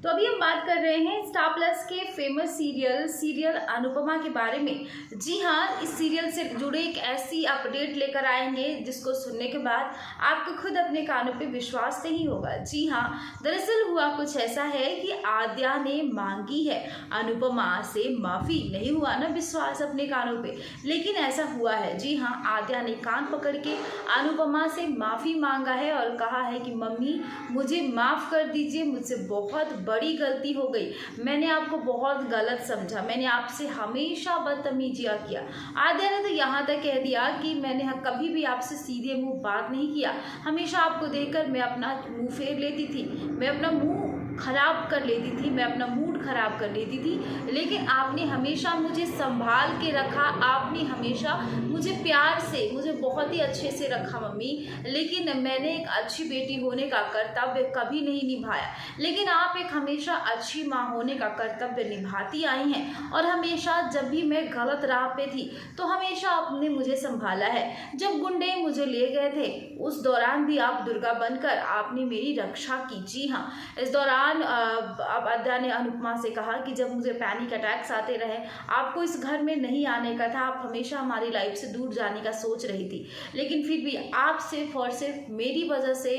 तो अभी हम बात कर रहे हैं स्टार प्लस के फेमस सीरियल अनुपमा के बारे में। जी हाँ, इस सीरियल से जुड़े एक ऐसी अपडेट लेकर आएंगे जिसको सुनने के बाद आपको खुद अपने कानों पे विश्वास नहीं होगा। जी हाँ, दरअसल हुआ कुछ ऐसा है कि आद्या ने मांगी है अनुपमा से माफ़ी। नहीं हुआ ना विश्वास अपने कानों पे, लेकिन ऐसा हुआ है। जी हाँ, आद्या ने कान पकड़ के अनुपमा से माफ़ी मांगा है और कहा है कि मम्मी मुझे माफ़ कर दीजिए, मुझसे बहुत बड़ी गलती हो गई, मैंने आपको बहुत गलत समझा, मैंने आपसे हमेशा बदतमीजियाँ किया। आद्या ने तो यहाँ तक कह दिया कि मैंने कभी भी आपसे सीधे मुंह बात नहीं किया, हमेशा आपको देखकर मैं अपना मुंह फेर लेती थी, मैं अपना मुंह खराब कर लेती थी, मैं अपना मूड खराब कर लेती थी, लेकिन आपने हमेशा मुझे संभाल के रखा, आपने हमेशा मुझे प्यार से, मुझे बहुत ही अच्छे से रखा मम्मी। लेकिन मैंने एक अच्छी बेटी होने का कर्तव्य कभी नहीं निभाया, लेकिन आप एक हमेशा अच्छी माँ होने का कर्तव्य निभाती आई हैं और हमेशा जब भी मैं गलत राह पे थी तो हमेशा आपने मुझे संभाला है। जब गुंडे मुझे ले गए थे उस दौरान भी आप दुर्गा बनकर आपने मेरी रक्षा की। जी हाँ, इस दौरान अब आद्या ने अनुपमा से कहा कि जब मुझे पैनिक अटैक्स आते रहे, आपको इस घर में नहीं आने का था, आप हमेशा हमारी लाइफ से दूर जाने का सोच रही थी, लेकिन फिर भी आप सिर्फ और सिर्फ मेरी वजह से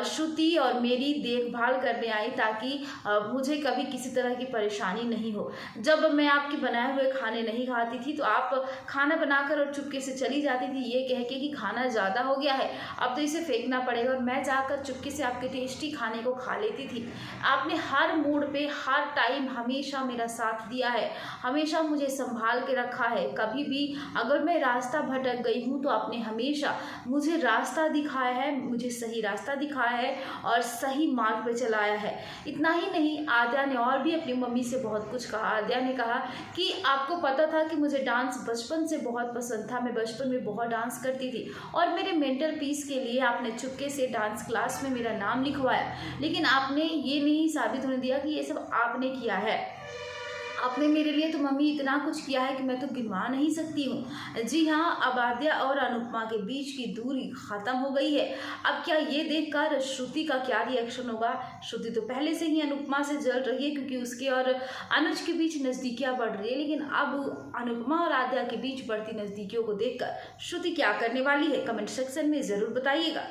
श्रुति और मेरी देखभाल करने आई ताकि मुझे कभी किसी तरह की परेशानी नहीं हो। जब मैं आपके बनाए हुए खाने नहीं खाती थी तो आप खाना बनाकर और चुपके से चली जाती थी, ये कह के कि खाना ज़्यादा हो गया है, अब तो इसे फेंकना पड़ेगा, और मैं जाकर चुपके से आपके टेस्टी खाने को खा लेती थी। आपने हर मूड पे, हर टाइम हमेशा मेरा साथ दिया है, हमेशा मुझे संभाल के रखा है। कभी भी अगर मैं रास्ता भटक गई हूँ तो आपने हमेशा मुझे रास्ता दिखाया है, मुझे सही रास्ता दिखाया है और सही मार्ग पे चलाया है। इतना ही नहीं, आद्या ने और भी अपनी मम्मी से बहुत कुछ कहा। आद्या ने कहा कि आपको पता था कि मुझे डांस बचपन से बहुत पसंद था, मैं बचपन में बहुत डांस करती थी और मेरे मेंटल पीस के लिए आपने चुपके से डांस क्लास में मेरा नाम लिखवाया, लेकिन आपने ये नहीं साबित होने दिया कि ये सब आपने किया है। आपने मेरे लिए तो मम्मी इतना कुछ किया है कि मैं तो गिनवा नहीं सकती हूँ। जी हाँ, अब आद्या और अनुपमा के बीच की दूरी खत्म हो गई है। अब क्या ये देखकर श्रुति का क्या रिएक्शन होगा? श्रुति तो पहले से ही अनुपमा से जल रही है क्योंकि उसके और अनुज के बीच नज़दीकियाँ बढ़ रही है, लेकिन अब अनुपमा और आद्या के बीच बढ़ती नज़दीकियों को देखकर श्रुति क्या करने वाली है? कमेंट सेक्शन में ज़रूर बताइएगा।